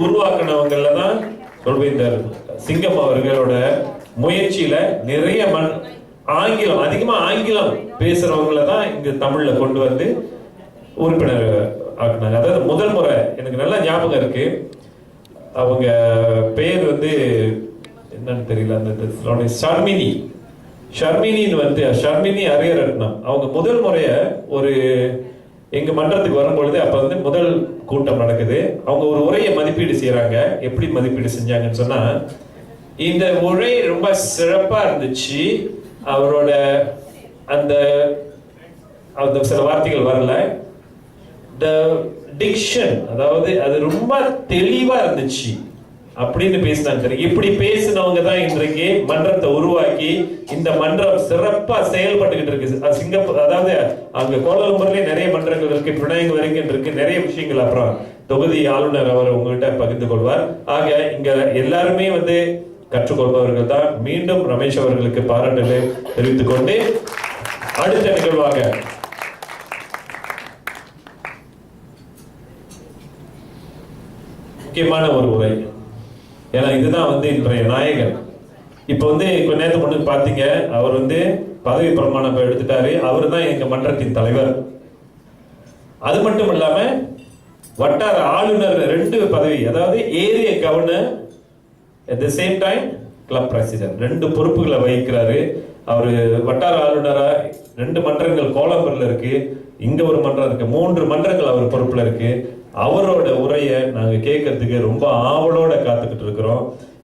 உருவாக்குனவங்கள்ல தான் சொல்வேந்தர் சிங்கம் அவர்களோட முயற்சியில நிறைய ஆங்கிலம் அதிகமா ஆங்கிலம் பேசுறவங்கள தான் இங்க தமிழ்ல கொண்டு வந்து உறுப்பினர் ஆக்குனாங்க. அதாவது முதல் முறை எனக்கு நல்லா ஞாபகம் இருக்கு. அவங்க பேர் வந்து என்னன்னு தெரியல, அந்த ஷர்மினின்னு வந்து ஷர்மினி அரியரட்னம். அவங்க முதல் முறைய ஒரு எங்க மன்றத்துக்கு வரும்பொழுது அப்ப வந்து முதல் கூட்டம் நடக்குது. அவங்க ஒரு உரையை மதிப்பீடு செய்யறாங்க. எப்படி மதிப்பீடு செஞ்சாங்கன்னு சொன்னா, இந்த உரை ரொம்ப சிறப்பா இருந்துச்சு. அவரோட அந்த சில வார்த்தைகள் வரல. டிக்ஷன், அதாவது அது ரொம்ப தெளிவா இருந்துச்சு அப்படின்னு பேசினாங்க. இப்படி பேசினவங்க தான் இன்றைக்கு மன்றத்தை உருவாக்கி இந்த மன்றம் சிறப்பா செயல்பட்டுக்கிட்டு இருக்கு. சிங்கப்பூர், அதாவது அங்க கோலாலம்பூர்லயே நிறைய மன்றங்கள் இருக்கு, பிரணாயங்க வரைக்கும் இருக்கு, நிறைய விஷயங்கள். அப்புறம் தொகுதி ஆளுநர் அவர் உங்ககிட்ட பகிர்ந்து கொள்வார். ஆக இங்க எல்லாருமே வந்து கற்றுக்கொள்பவர்கள் தான். மீண்டும் ரமேஷ் அவர்களுக்கு பாராட்டுகளை தெரிவித்துக் கொண்டு அடுத்த நிகழ்வாக முக்கியமான ஒரு உரை. ஏன்னா இதுதான் வந்து இன்றைய நாயகன். இப்ப வந்து கொஞ்ச நேரத்துக்கு முன்னாடி பாத்தீங்க, அவர் வந்து பதவி பிரமாணம் எடுத்துட்டாரு. அவர் தான் எங்க மன்றத்தின் தலைவர். அது மட்டும் இல்லாம வட்டார ஆளுநர் 2 பதவி, அதாவது area governor at the same time club president, 2 பொறுப்புகளை வகிக்கிறாரு. அவரு வட்டார ஆளுநரா 2 மன்றங்கள் கோலாம்பூர்ல இருக்கு, இங்க ஒரு மன்றம் இருக்கு, 3 மன்றங்கள் அவர் பொறுப்புல இருக்கு. அவரோட உரையை நாங்க கேட்கறதுக்கு ரொம்ப ஆவலோட காத்துக்கிட்டு இருக்கிறோம்.